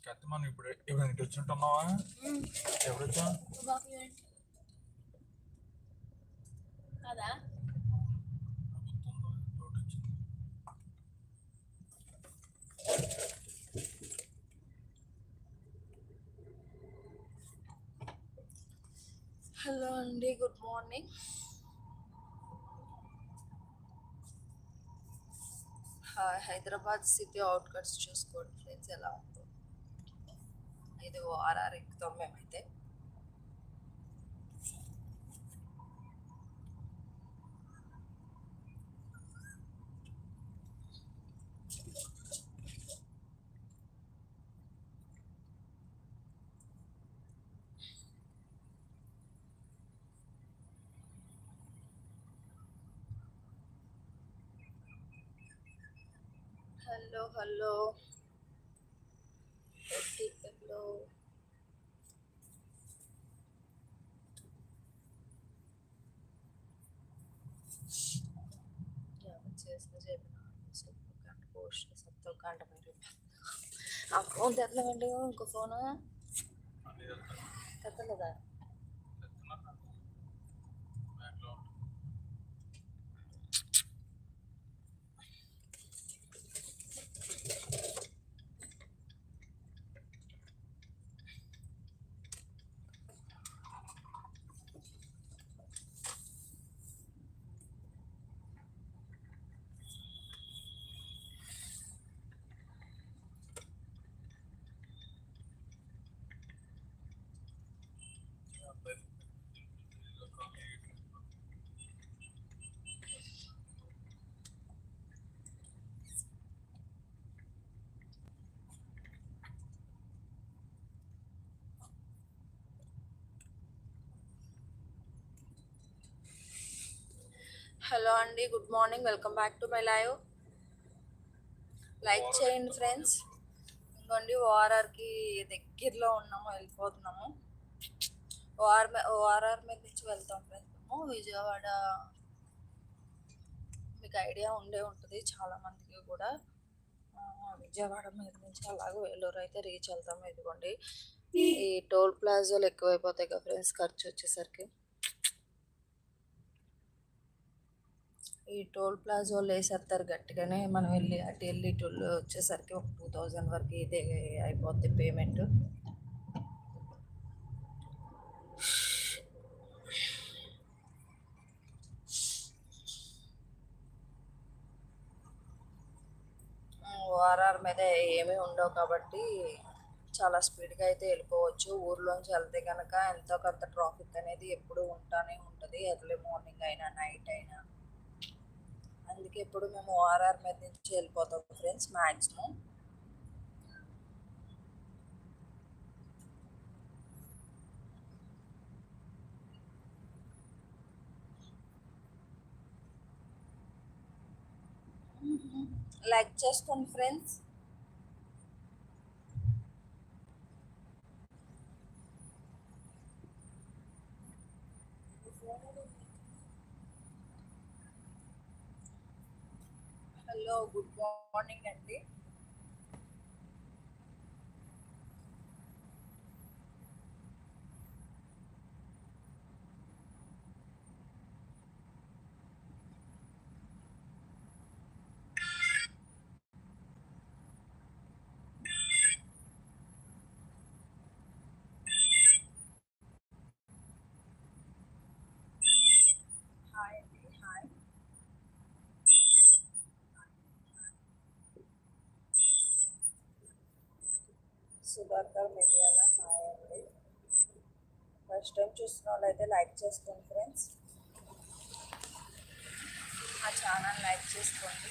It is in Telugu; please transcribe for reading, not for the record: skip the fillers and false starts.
కత్తి మనం ఇప్పుడు ఇటు వచ్చి ఉంటున్నావా? ఎప్పుడు వచ్చా కదా? హలో అండి, గుడ్ మార్నింగ్. హైదరాబాద్ సిటీ అవుట్కట్స్ చూసుకోండి ఫ్రెండ్స్, ఎలా ఉందో. ఇది ఓఆర్ఆర్ ఎక్కుతాం మేమైతే. హలో హలో హలో, చేసిన చెప్పిన గంట పోస్ట్ సత్తు గంట మీరు ఆ ఫోన్ తెత్తలేమండి. ఇంకో ఫోను తెత్తలేదా? హలో అండి, good morning. Welcome back to my live. Like చేయండి ఫ్రెండ్స్. ఇంకోండి, ఓఆర్ఆర్కి దగ్గరలో ఉన్నాము, వెళ్ళిపోతున్నాము. ఓఆర్ఆర్ మీద నుంచి వెళ్తాం ఫ్రెండ్స్. మేము విజయవాడ మీకు ఐడియా ఉండే ఉంటుంది చాలామందికి కూడా. విజయవాడ మీద నుంచి అలాగే వేలూరు అయితే రీచ్ వెళ్తాము. ఇదిగోండి, ఈ టోల్ ప్లాజాలు ఎక్కువైపోతాయి కదా ఫ్రెండ్స్ ఖర్చు వచ్చేసరికి. ఈ టోల్ ప్లాజా వాళ్ళు వేసేస్తారు గట్టిగానే. మనం అటు వెళ్ళి వచ్చేసరికి ఒక 2000 వరకు ఇదే అయిపోద్ది పేమెంట్. ఓఆర్ఆర్ మీద ఏమీ ఉండవు కాబట్టి చాలా స్పీడ్గా అయితే వెళ్ళిపోవచ్చు. ఊర్లోంచి వెళ్తే కనుక ఎంతో కొంత ట్రాఫిక్ అనేది ఎప్పుడు ఉంటానే ఉంటుంది, ఎర్లీ మార్నింగ్ అయినా నైట్ అయినా. అందుకే ఎప్పుడు మేము ఓఆర్ఆర్ మీద నుంచి వెళ్ళిపోతాం ఫ్రెండ్స్ మ్యాక్సిమం. లైక్ చేసుకోండి ఫ్రెండ్స్. హలో, గుడ్ మార్నింగ్ అండి. హాయ్ అండి, హాయ్. సుధాకర్ మిర్యాల, హాయ్ అండి. ఫస్ట్ టైం చూస్తున్న వాళ్ళు అయితే లైక్ చేసుకోండి ఫ్రెండ్స్. మా ఛానల్ లైక్ చేసుకోండి.